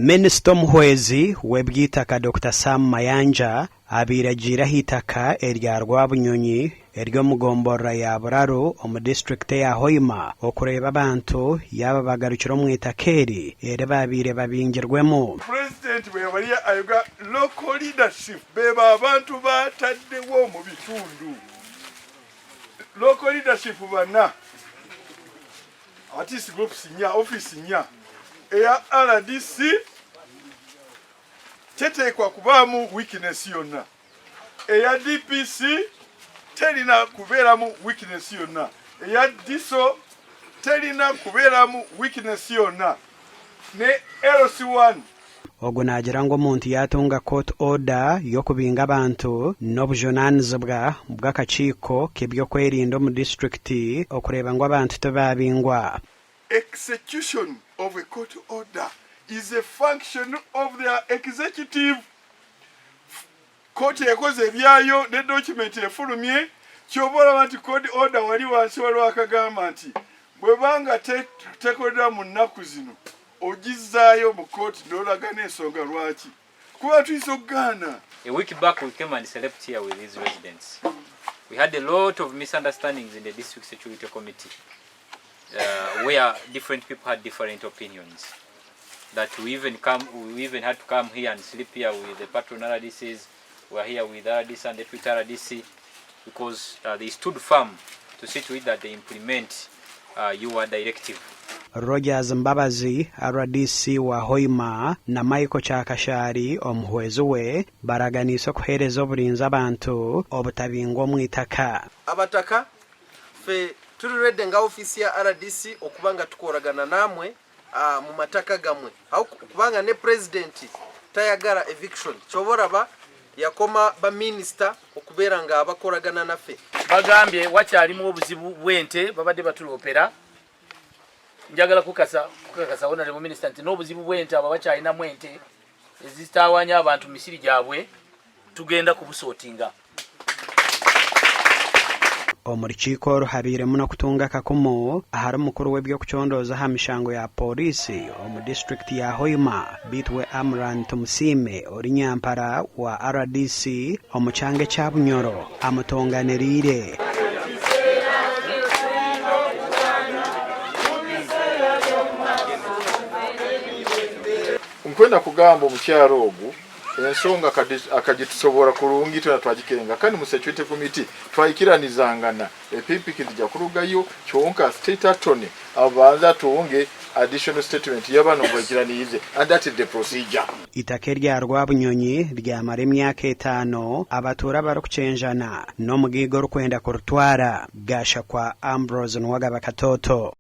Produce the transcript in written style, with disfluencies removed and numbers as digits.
Minisita omuhwezi w'eby'itaka Dr. Sam Mayanja abiragiraho itaka erya Rwabunyonyi ery'omugomborra ya Buraru omu district ya Hoima okureeba abantu yaba bagarukira omu itaka eri era baabire babingirwemu. President bwe yabali ayoga local leadership beba abantu bataddewo mu bitundu. Local leadership bana artist groups nya office nya eya RDC tetekwa kubaamu weakness yonna. Eya DPC terina kubeeramu weakness yonna. Eya DISO terina kubeeramu weakness yonna. Ne LC1 ogu nagira ngu omuntu yatunga court order y'okubinga abantu n'obujunaanizibwa bw'akakiiko k'eby'okwerinda omu district okureeba ngu abantu tebabingwa. Execution of a court order is a function of their executive. Court yakoze ebyayo ne document efulumye kyobola nti court order wali wansi waliwo akagamba nti bwe banga tekola mu nnaku zino ogizaayo mu court n'olaga n'ensonga lwaki kuba tuyise Uganda. A week back we came and slept here with these residents. We had a lot of misunderstandings in the district security committee where different people had different opinions. That we even had to come here and sleep here with the patron RDCs. We are here with RDC and the Twitter RDC because they stood firm to see to it that they implement your directive. Rogers Mbabazi, RDC wa Hoima, na Michael Chakashari omuhwezi we baraganiisa okuheereza obulinzi abantu obutabingwa mu itaka. Abataka fe tulirede nga ofisi ya RDC okubanga tukoragana namwe mu mataka gamwe au kubanga ne president tayagala eviction choboraba yakoma ba minister okubeera nga abakoragana nafe bagambye wakyalimu obuzibu bwente babadde batulopera njagala kukasa wona mu minister nti n'obuzibu bwente aba bakyalina mwente ezitawanya abantu misiri gyabwe tugenda kubusotinga. Omukiiko ruhabiremu n'okutunga kakumu ahari omukuru w'ebyokucondooza ha mishango ya polisi omu district ya Hoima bitwe Amran Tumusiime ori Nyampara wa RDC omu kyange kya Bunyoro amutonganiriire. Nkwenda kugamba omukyalo ogwo ensonga akagitusobola kulungi tuna twagikenga kandi mu security committee twayikiranizangana epipiki tujja kulugayo kyonka state attorney abanza tuwonge additional statement y'abano bwekiranize and that is the procedure. Itaka erya Rwabunyonyi ryamara emyaka 5 abatura bari kucenjana n'omugigo rukwenda kurutwara gasha kwa Ambrose Nwagaba Katoto.